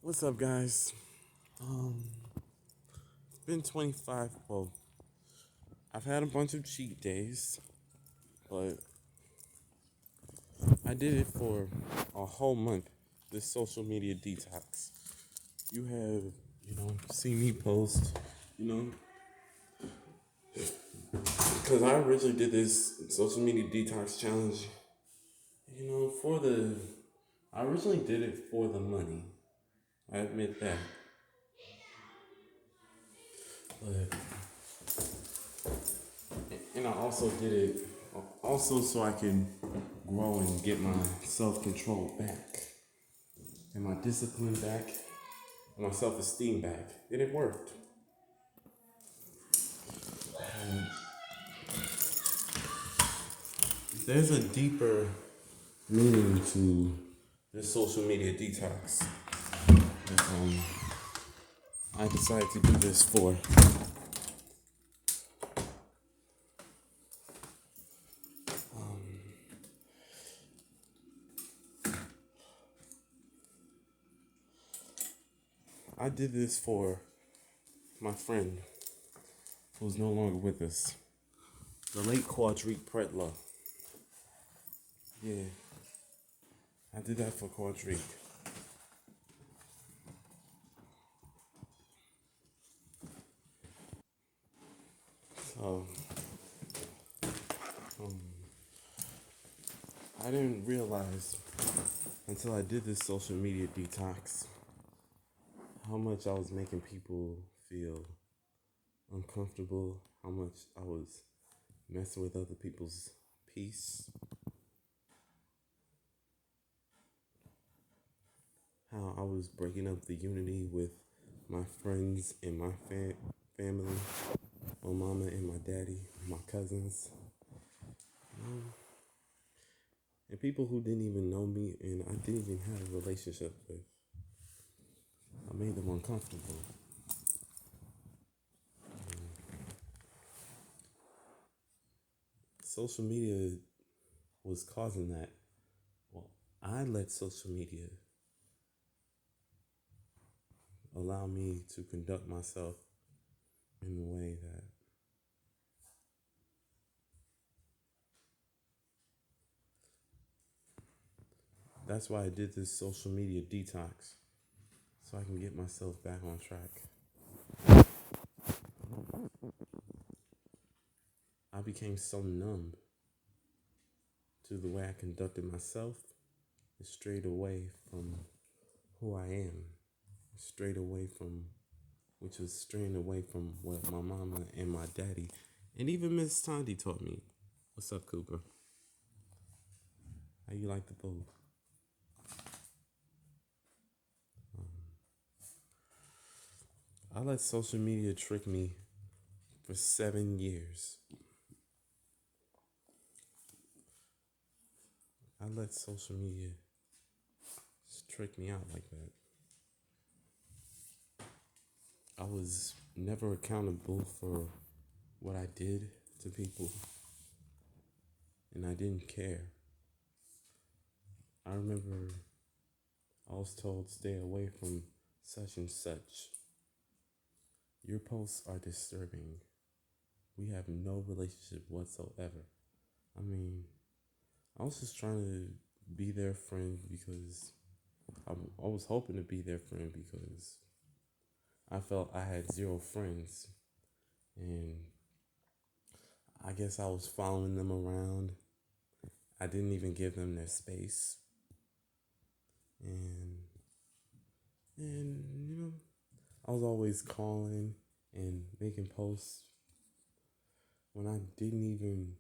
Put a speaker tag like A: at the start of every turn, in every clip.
A: What's up, guys? Been 25. Well, I've had a bunch of cheat days, but I did it for a whole month. This social media detox. You have, seen me post, you know, because I originally did this social media detox challenge, for the. I originally did it for the money. I admit that, but and I also did it also so I can grow and get my self control back and my discipline back and my self esteem back. And it worked. And there's a deeper meaning to this social media detox that I decided to do this for. I did this for my friend who's no longer with us, the late Quadrique Pretlow. Yeah, I did that for Quadrique. So, um, I didn't realize until I did this social media detox how much I was making people feel uncomfortable, how much I was messing with other people's peace, how I was breaking up the unity with my friends and my family, my mama and my daddy, my cousins, and people who didn't even know me and I didn't even have a relationship with. I made them uncomfortable. Social media was causing that. Well, I let social media allow me to conduct myself in the way that that's why I did this social media detox so I can get myself back on track. I became so numb to the way I conducted myself and strayed away from who I am, strayed away from, which was straying away from what my mama and my daddy and even Miss Tandy taught me. What's up, Cooper? How you like the boo? I let social media trick me for 7 years. I let social media trick me out like that. I was never accountable for what I did to people, and I didn't care. I remember I was told stay away from such and such. Your posts are disturbing. We have no relationship whatsoever. I mean, I was just trying to be their friend because I was hoping to be their friend because I felt I had zero friends. And I guess I was following them around. I didn't even give them their space. And and I was always calling and making posts when I didn't even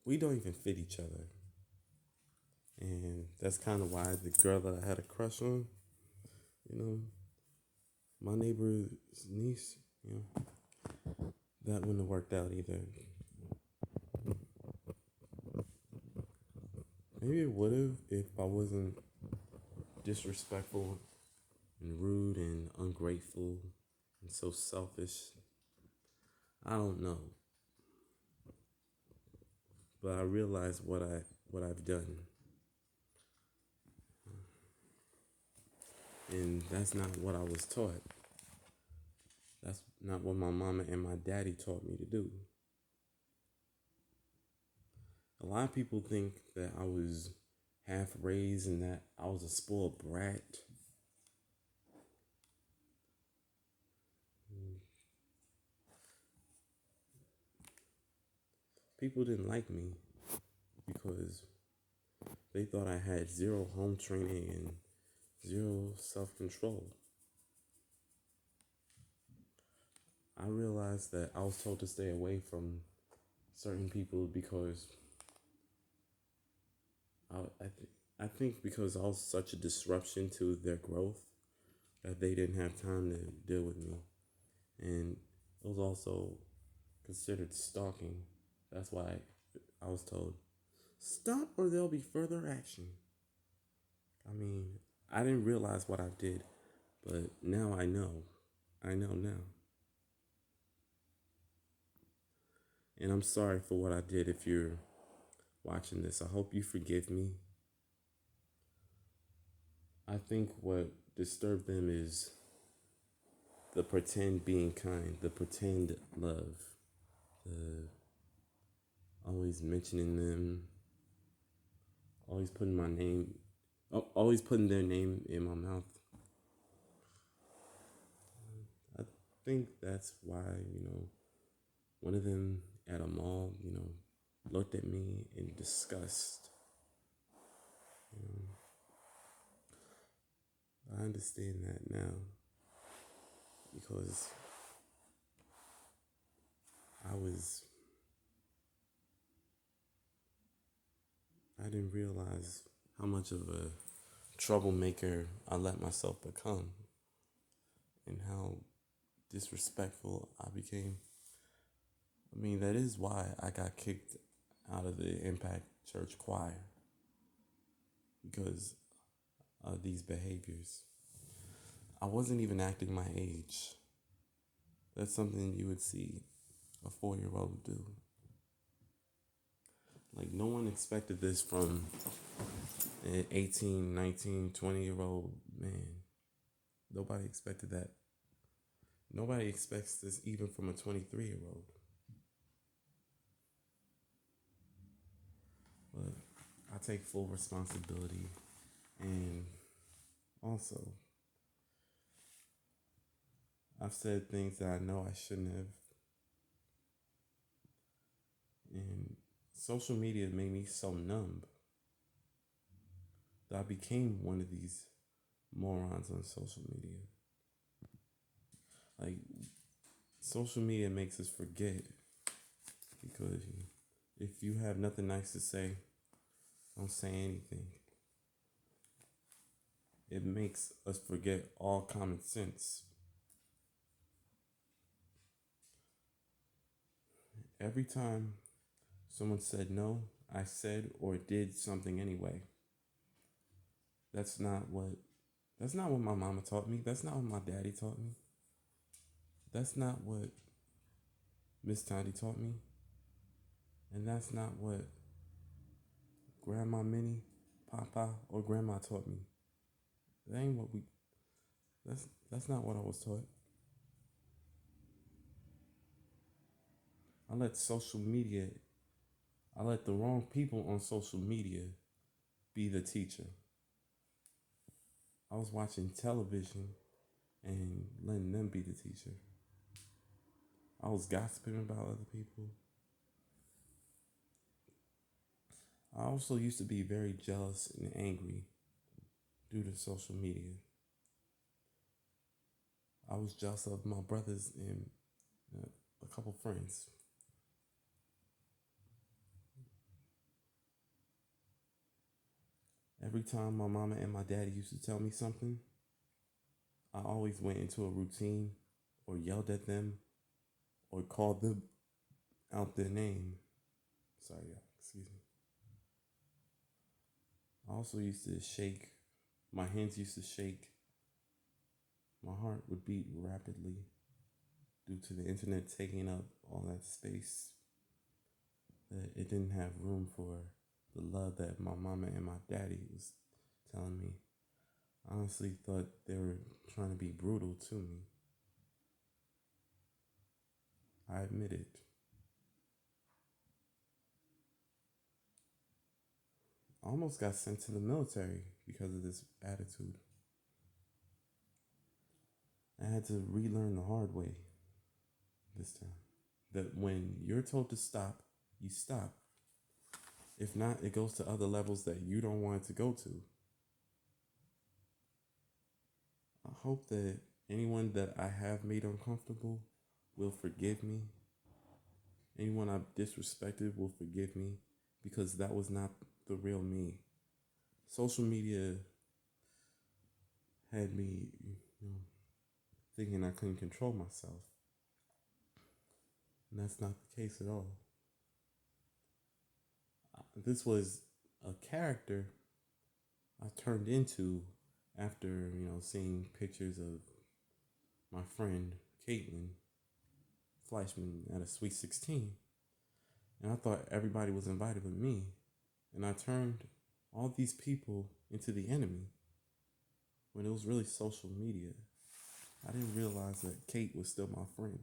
A: we don't even fit each other. And that's kind of why the girl that I had a crush on, you know, my neighbor's niece, that wouldn't have worked out either. Maybe it would have if I wasn't disrespectful and rude and ungrateful and so selfish. I don't know. But I realize what I've done. And that's not what I was taught. That's not what my mama and my daddy taught me to do. A lot of people think that I was half raised and that I was a spoiled brat. People didn't like me because they thought I had zero home training and zero self control. I realized that I was told to stay away from certain people because I think because I was such a disruption to their growth that they didn't have time to deal with me. And it was also considered stalking. That's why I was told, stop or there'll be further action. I mean, I didn't realize what I did, but now I know. I know now. And I'm sorry for what I did if you're watching this. I hope you forgive me. I think what disturbed them is the pretend being kind, the pretend love, the always mentioning them, always putting my name, always putting their name in my mouth. I think that's why, one of them at a mall, looked at me in disgust. I understand that now because I was, I didn't realize how much of a troublemaker I let myself become and how disrespectful I became. I mean, that is why I got kicked out of the Impact Church choir because of these behaviors. I wasn't even acting my age. That's something you would see a 4-year-old do. Like, no one expected this from an 18, 19, 20-year-old man. Nobody expected that. Nobody expects this even from a 23-year-old. But I take full responsibility. And also, I've said things that I know I shouldn't have. And social media made me so numb that I became one of these morons on social media. Like, social media makes us forget because if you have nothing nice to say, don't say anything. It makes us forget all common sense. Every time someone said no, I said or did something anyway. That's not what my mama taught me. That's not what my daddy taught me. That's not what Miss Toddy taught me. And that's not what Grandma Minnie, Papa, or Grandma taught me. That ain't what we that's not what I was taught. I let the wrong people on social media be the teacher. I was watching television and letting them be the teacher. I was gossiping about other people. I also used to be very jealous and angry due to social media. I was jealous of my brothers and a couple friends. Every time my mama and my daddy used to tell me something, I always went into a routine or yelled at them or called them out their name. Sorry, y'all, excuse me. I also used to shake, my hands used to shake, my heart would beat rapidly due to the internet taking up all that space. That it didn't have room for the love that my mama and my daddy was telling me. I honestly thought they were trying to be brutal to me. I admit it. I almost got sent to the military because of this attitude. I had to relearn the hard way this time. That when you're told to stop, you stop. If not, it goes to other levels that you don't want it to go to. I hope that anyone that I have made uncomfortable will forgive me. Anyone I've disrespected will forgive me because that was not the real me. Social media had me, thinking I couldn't control myself. And that's not the case at all. This was a character I turned into after, seeing pictures of my friend Caitlin Fleischman at a Sweet 16. And I thought everybody was invited but me. And I turned all these people into the enemy when it was really social media. I didn't realize that Kate was still my friend.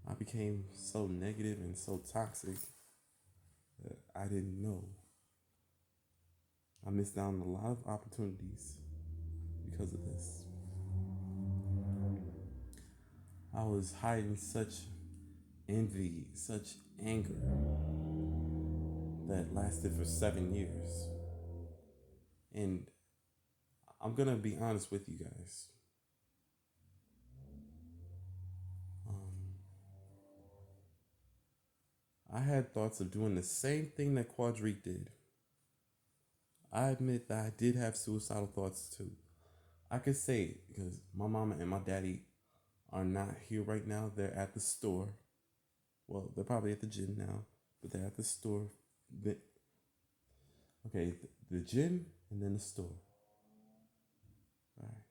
A: I became so negative and so toxic that I didn't know. I missed out on a lot of opportunities because of this. I was hiding such envy, such anger that lasted for 7 years. And I'm going to be honest with you guys. I had thoughts of doing the same thing that Quadrique did. I admit that I did have suicidal thoughts too. I could say it because my mama and my daddy are not here right now. They're at the store. Well, they're probably at the gym now, but they're at the store. Okay, the gym and then the store. All right.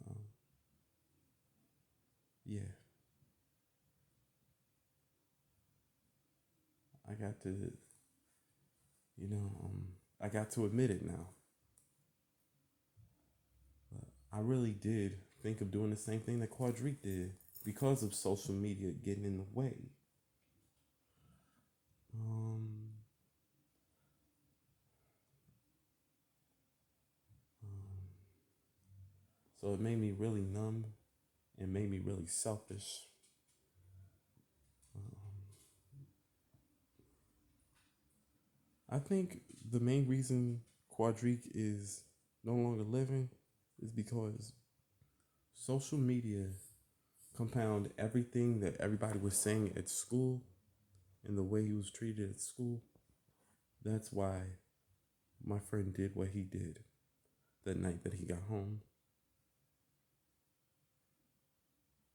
A: Um, yeah, I got to, I got to admit it now. I really did think of doing the same thing that Quadrique did because of social media getting in the way. Um, so it made me really numb and made me really selfish. I think the main reason Quadrique is no longer living is because social media compound everything that everybody was saying at school and the way he was treated at school. That's why my friend did what he did that night that he got home.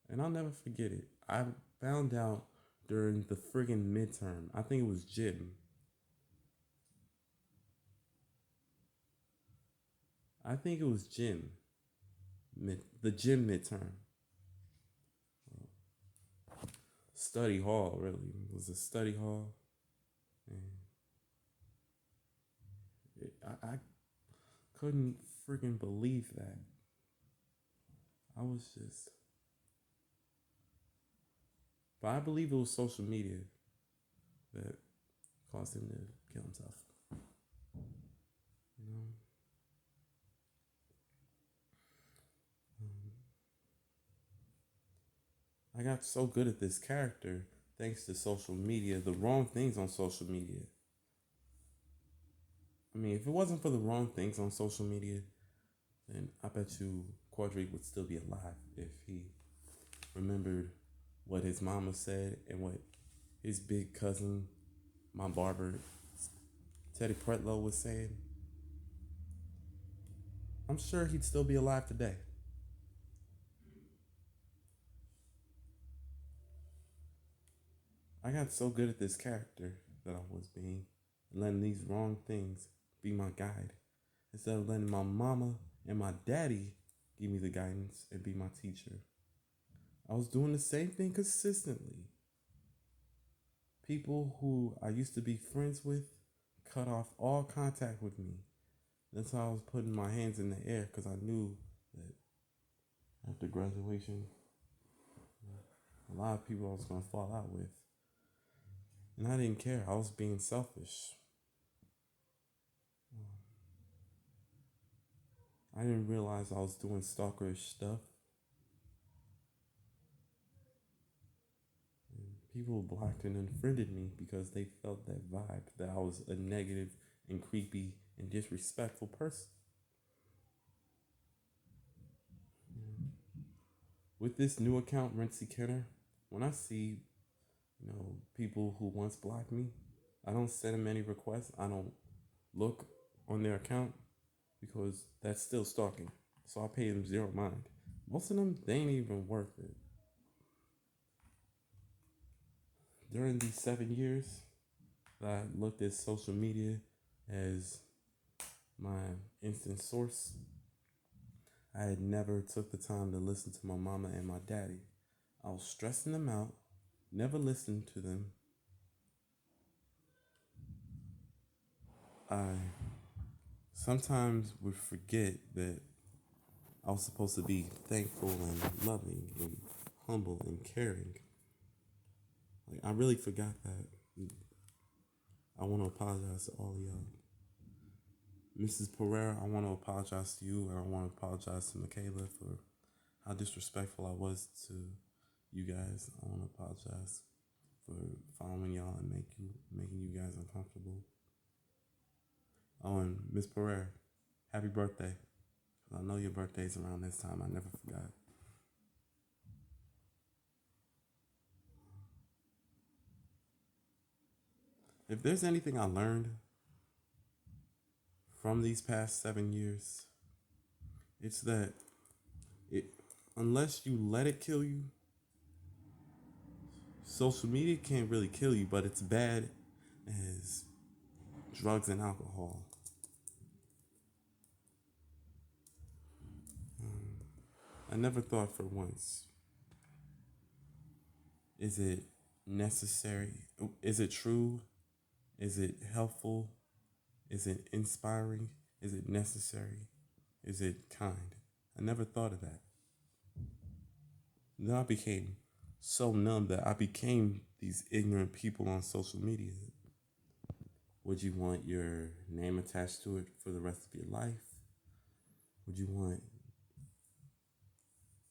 A: And I'll never forget it. I found out during the friggin' midterm. I think it was gym. I think it was gym. The gym midterm. Study hall, really. It was a study hall. And I couldn't freaking believe that. I was just. But I believe it was social media that caused him to kill himself. You know? I got so good at this character thanks to social media, the wrong things on social media. I mean, if it wasn't for the wrong things on social media, then I bet you Quadrique would still be alive if he remembered what his mama said and what his big cousin, my barber, Teddy Pretlow, was saying. I'm sure he'd still be alive today. I got so good at this character that I was being, letting these wrong things be my guide, instead of letting my mama and my daddy give me the guidance and be my teacher. I was doing the same thing consistently. People who I used to be friends with cut off all contact with me. That's how I was putting my hands in the air because I knew that after graduation, a lot of people I was going to fall out with. And I didn't care. I was being selfish. I didn't realize I was doing stalkerish stuff. And people blocked and unfriended me because they felt that vibe that I was a negative and creepy and disrespectful person. With this new account, Rentsy Kenner, when I see, people who once blocked me, I don't send them any requests. I don't look on their account because that's still stalking. So I pay them zero mind. Most of them, they ain't even worth it. During these 7 years that I looked at social media as my instant source, I had never took the time to listen to my mama and my daddy. I was stressing them out, never listened to them. I sometimes would forget that I was supposed to be thankful and loving and humble and caring. Like, I really forgot that. I want to apologize to all of y'all. Mrs. Pereira, I want to apologize to you, and I want to apologize to Michaela for how disrespectful I was to you guys. I want to apologize for following y'all and making you guys uncomfortable. Oh, and Miss Pereira, happy birthday. I know your birthday's around this time. I never forgot. If there's anything I learned from these past 7 years, it's that unless you let it kill you, social media can't really kill you, but it's bad as drugs and alcohol. I never thought for once, is it necessary? Is it true? Is it helpful? Is it inspiring? Is it necessary? Is it kind? I never thought of that. Then I became so numb that I became these ignorant people on social media. Would you want your name attached to it for the rest of your life? Would you want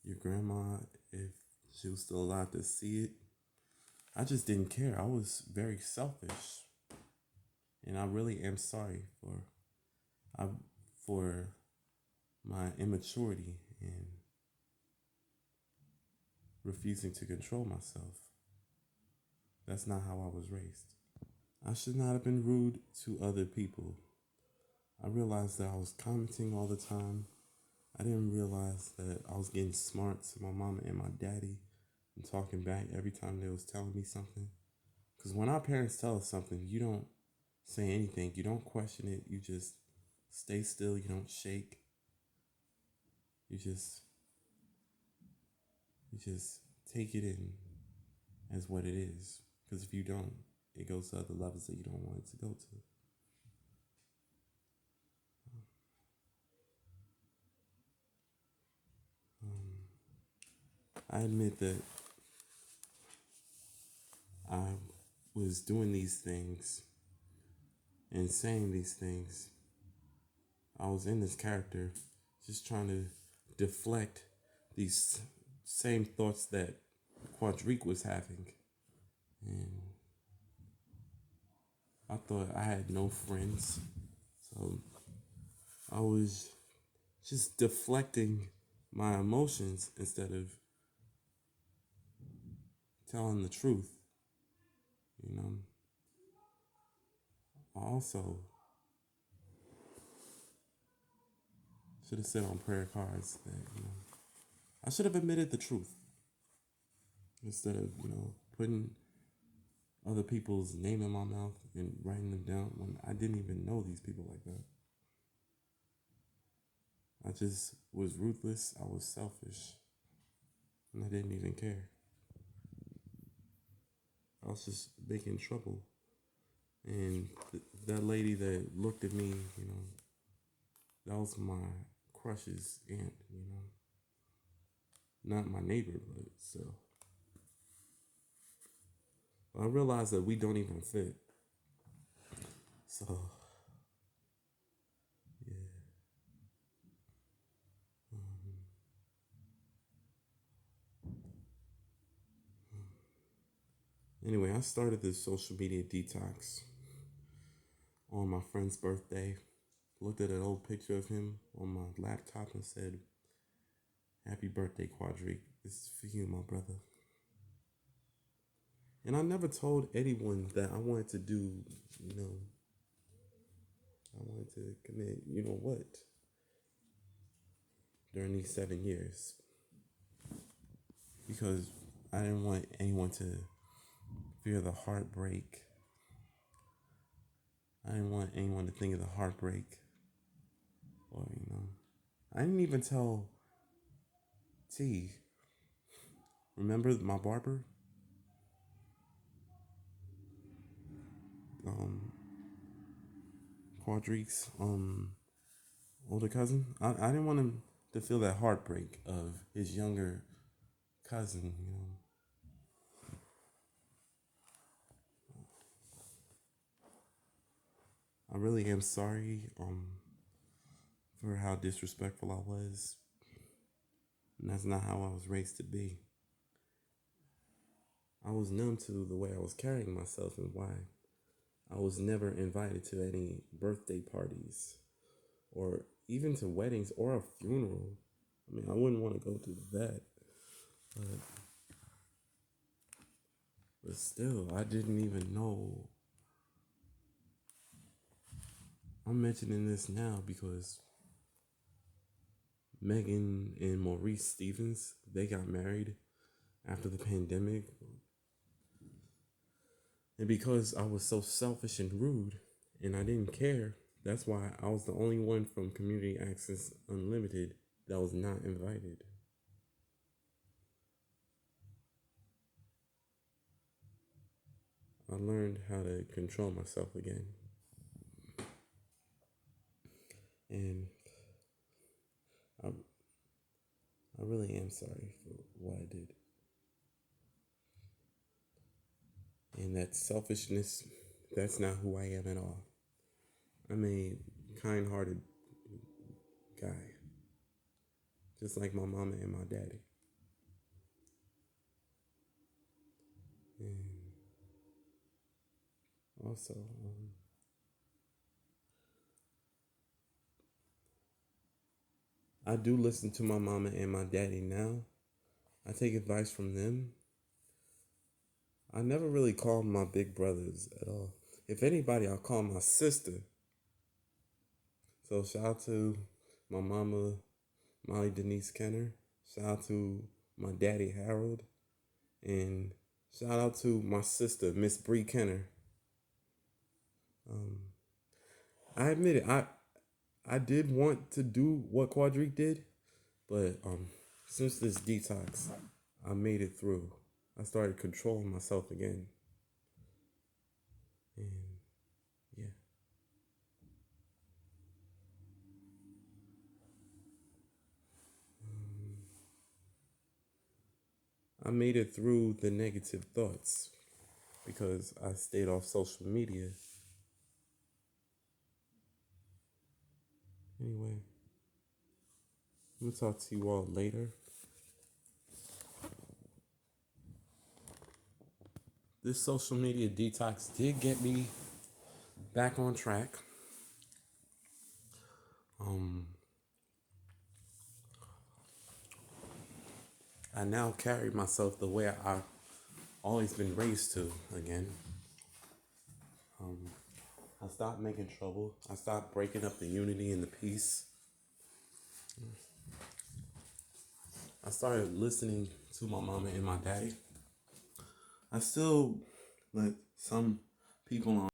A: your grandma, if she was still allowed to see it? I just didn't care. I was very selfish. And I really am sorry for my immaturity and refusing to control myself. That's not how I was raised. I should not have been rude to other people. I realized that I was commenting all the time. I didn't realize that I was getting smart to my mama and my daddy and talking back every time they was telling me something. Because when our parents tell us something, you don't say anything. You don't question it. You just stay still. You don't shake. You just take it in as what it is. Because if you don't, it goes to other levels that you don't want it to go to. I admit that I was doing these things and saying these things. I was in this character just trying to deflect these same thoughts that Quadrique was having. And I thought I had no friends. So I was just deflecting my emotions instead of telling the truth. I also should have said on prayer cards that, I should have admitted the truth instead of, putting other people's name in my mouth and writing them down when I didn't even know these people like that. I just was ruthless. I was selfish. And I didn't even care. I was just making trouble. And that lady that looked at me, you know, that was my crush's aunt, you know. Not my neighbor, but still. I realized that we don't even fit. So, yeah. Anyway, I started this social media detox on my friend's birthday. Looked at an old picture of him on my laptop and said, "Happy birthday, Quadric. This is for you, my brother." And I never told anyone that I wanted to do, you know, I wanted to commit, you know what, during these 7 years. Because I didn't want anyone to fear the heartbreak. I didn't want anyone to think of the heartbreak. Or, you know, I didn't even tell T. Remember my barber? Um, Quadric's older cousin. I didn't want him to feel that heartbreak of his younger cousin, you know. I really am sorry for how disrespectful I was. And that's not how I was raised to be. I was numb to the way I was carrying myself and why I was never invited to any birthday parties or even to weddings or a funeral. I mean, I wouldn't want to go through that, but, but still, I didn't even know. I'm mentioning this now because Megan and Maurice Stevens, they got married after the pandemic. And because I was so selfish and rude and I didn't care, that's why I was the only one from Community Access Unlimited that was not invited. I learned how to control myself again. And I, I really am sorry for what I did. And that selfishness, that's not who I am at all. I'm a kind hearted guy, just like my mama and my daddy. And also, I do listen to my mama and my daddy now. I take advice from them. I never really call my big brothers at all. If anybody, I'll call my sister. So shout out to my mama, Molly Denise Kenner. Shout out to my daddy, Harold. And shout out to my sister, Miss Bree Kenner. Um, I admit it, I did want to do what Quadric did, but since this detox, I made it through. I started controlling myself again. And yeah. I made it through the negative thoughts because I stayed off social media. Anyway, I'm gonna talk to you all later. This social media detox did get me back on track. Um, I now carry myself the way I've always been raised to again. Um, I stopped making trouble. I stopped breaking up the unity and the peace. I started listening to my mama and my daddy. I still let some people on